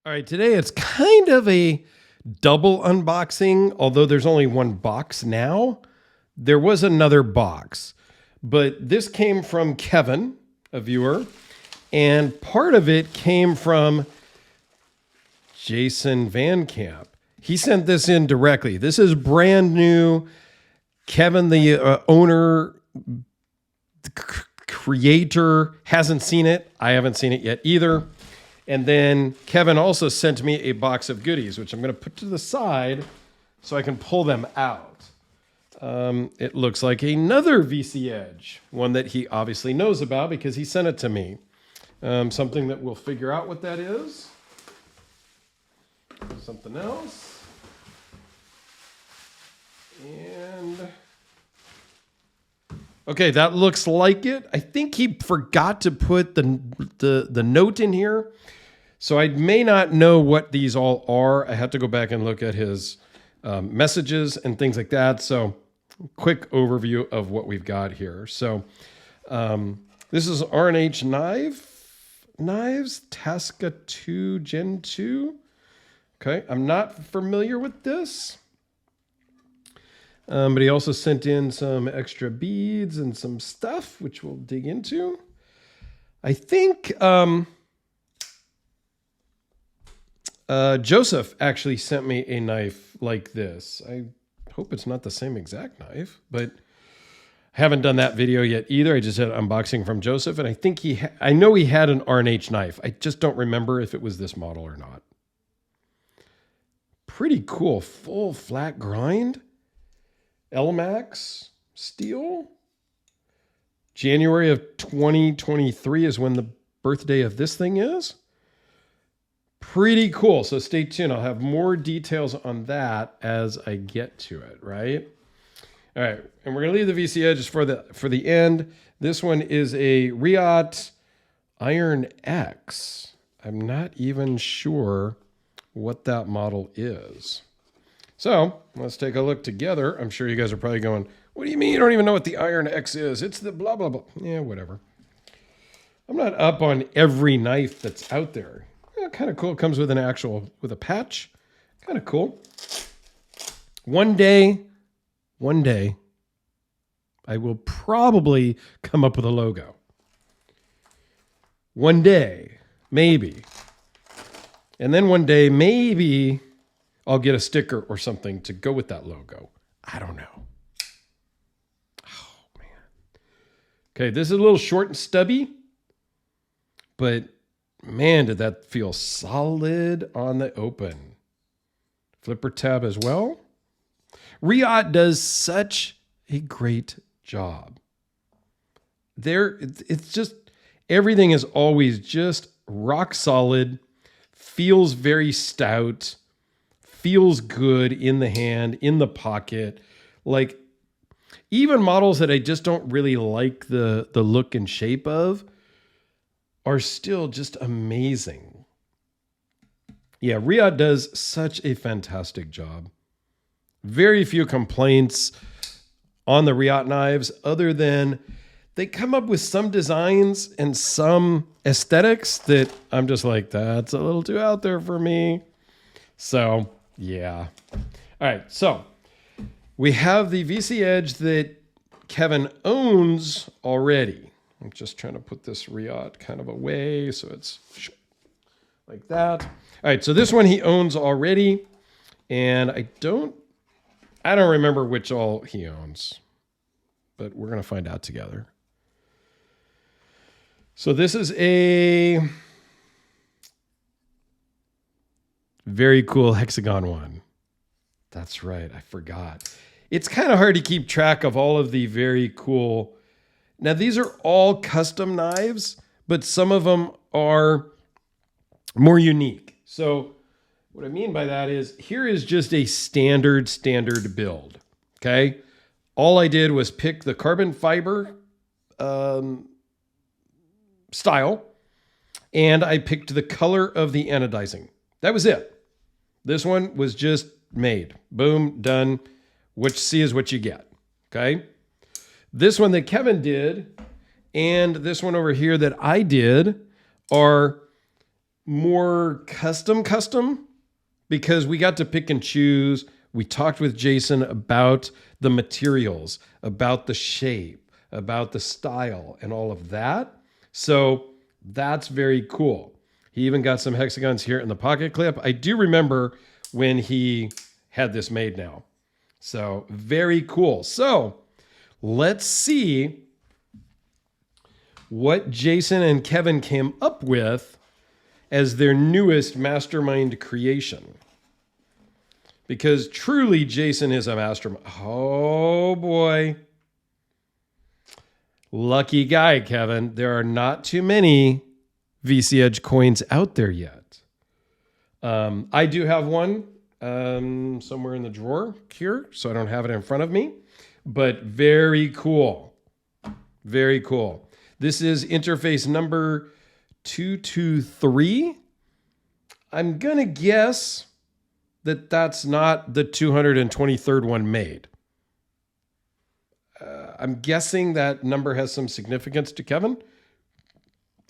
All right, today it's kind of a double unboxing, although there's only one box now. There was another box, but this came from Kevin, a viewer, and part of it came from Jason Van Camp. He sent this in directly. This is brand new. Kevin, the owner, creator, hasn't seen it. I haven't seen it yet either. And then Kevin also sent me a box of goodies, which I'm going to put to the side so I can pull them out. It looks like another VC Edge, one that he obviously knows about because he sent it to me. Something that we'll figure out what that is. Something else. And okay, that looks like it. I think he forgot to put the note in here. So I may not know what these all are. I have to go back and look at his messages and things like that. So quick overview of what we've got here. So this is R&H Knives, Tasca 2 Gen 2. Okay, I'm not familiar with this. But he also sent in some extra beads and some stuff, which we'll dig into. I think Joseph actually sent me a knife like this. I hope it's not the same exact knife, but I haven't done that video yet either. I just had an unboxing from Joseph, and I think I know he had an R&H knife. I just don't remember if it was this model or not. Pretty cool, full flat grind. Elmax steel. January of 2023 is when the birthday of this thing is. Pretty cool. So stay tuned. I'll have more details on that as I get to it, right? All right. And we're going to leave the VC Edges for the end. This one is a Riot Iron X. I'm not even sure what that model is. So let's take a look together. I'm sure you guys are probably going, what do you mean you don't even know what the Iron X is? It's the blah, blah, blah. Yeah, whatever. I'm not up on every knife that's out there. Yeah, kind of cool. It comes with with a patch. Kind of cool. One day, I will probably come up with a logo. One day, maybe. And then one day, maybe I'll get a sticker or something to go with that logo. I don't know. Oh, man. Okay, this is a little short and stubby, but man, did that feel solid on the open. Flipper tab as well. Riot does such a great job. It's just, everything is always just rock solid, feels very stout, feels good in the hand, in the pocket. Like even models that I just don't really like the look and shape of are still just amazing. Yeah, Riot does such a fantastic job. Very few complaints on the Riot knives other than they come up with some designs and some aesthetics that I'm just like, that's a little too out there for me. So yeah. All right. So we have the VC Edge that Kevin owns already. I'm just trying to put this Riot kind of away so it's like that. All right. So this one he owns already. And I don't remember which all he owns, but we're going to find out together. So this is a very cool hexagon one. That's right. I forgot. It's kind of hard to keep track of all of the very cool. Now, these are all custom knives, but some of them are more unique. So what I mean by that is here is just a standard build. Okay. All I did was pick the carbon fiber style, and I picked the color of the anodizing. That was it. This one was just made. Boom, done. What you see is what you get. Okay. This one that Kevin did and this one over here that I did are more custom because we got to pick and choose. We talked with Jason about the materials, about the shape, about the style, and all of that. So that's very cool. He even got some hexagons here in the pocket clip. I do remember when he had this made now. So very cool. So let's see what Jason and Kevin came up with as their newest mastermind creation. Because truly, Jason is a mastermind. Oh boy. Lucky guy, Kevin. There are not too many VC Edge coins out there yet. I do have one somewhere in the drawer here, so I don't have it in front of me. But very cool. Very cool. This is interface number 223. I'm going to guess that that's not the 223rd one made. I'm guessing that number has some significance to Kevin.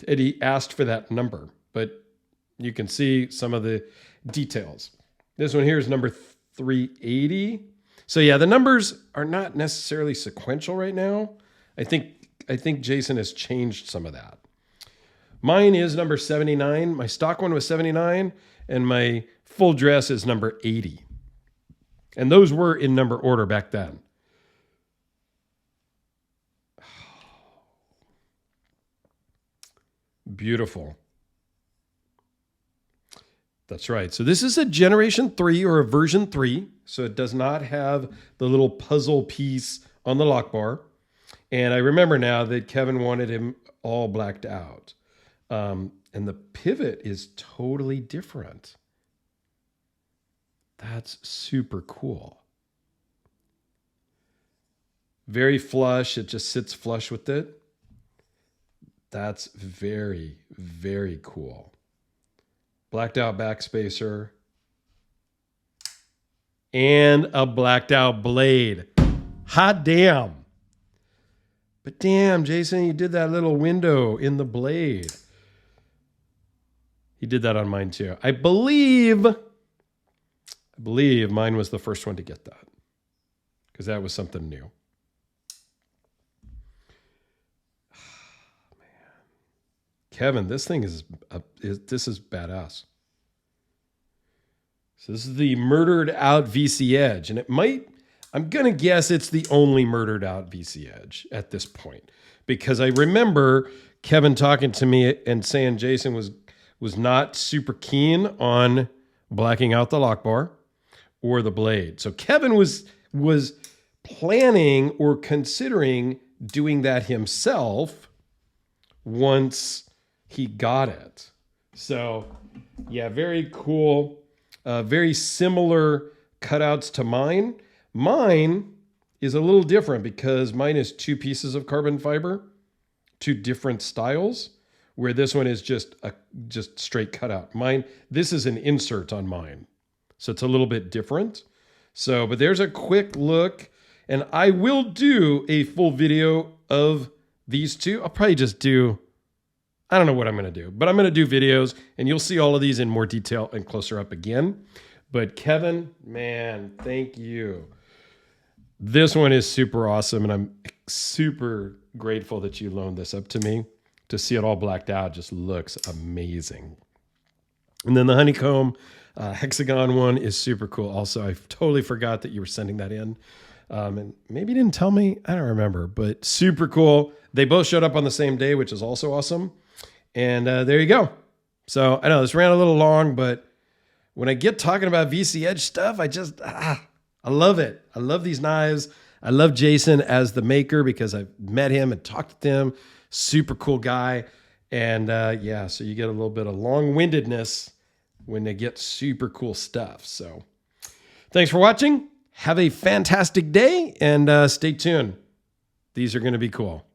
And he asked for that number, but you can see some of the details. This one here is number 380. So yeah, the numbers are not necessarily sequential right now. I think Jason has changed some of that. Mine is number 79. My stock one was 79, and my full dress is number 80. And those were in number order back then. Beautiful. That's right. So this is a generation 3 or a version 3. So it does not have the little puzzle piece on the lock bar. And I remember now that Kevin wanted him all blacked out. And the pivot is totally different. That's super cool. Very flush. It just sits flush with it. That's very, very cool. Blacked out backspacer. And a blacked out blade. Hot damn. But damn, Jason, you did that little window in the blade. He did that on mine too. I believe mine was the first one to get that. Because that was something new. Kevin, this thing is badass. So this is the murdered out VC Edge, and I'm going to guess it's the only murdered out VC Edge at this point, because I remember Kevin talking to me and saying Jason was not super keen on blacking out the lock bar or the blade. So Kevin was planning or considering doing that himself once he got it. So yeah, very cool. Very similar cutouts to mine. Mine is a little different because mine is 2 pieces of carbon fiber, 2 different styles, where this one is just straight cutout. This is an insert on mine. So it's a little bit different. So, but there's a quick look, and I will do a full video of these two. I'll probably just I don't know what I'm going to do, but I'm going to do videos, and you'll see all of these in more detail and closer up again. But Kevin, man, thank you. This one is super awesome, and I'm super grateful that you loaned this up to me. To see it all blacked out just looks amazing. And then the honeycomb hexagon one is super cool. Also, I totally forgot that you were sending that in. And maybe you didn't tell me. I don't remember, but super cool. They both showed up on the same day, which is also awesome. And there you go. So I know this ran a little long, but when I get talking about VC Edge stuff, I love it. I love these knives. I love Jason as the maker because I've met him and talked to him. Super cool guy. And yeah, so you get a little bit of long-windedness when they get super cool stuff. So thanks for watching. Have a fantastic day and stay tuned. These are going to be cool.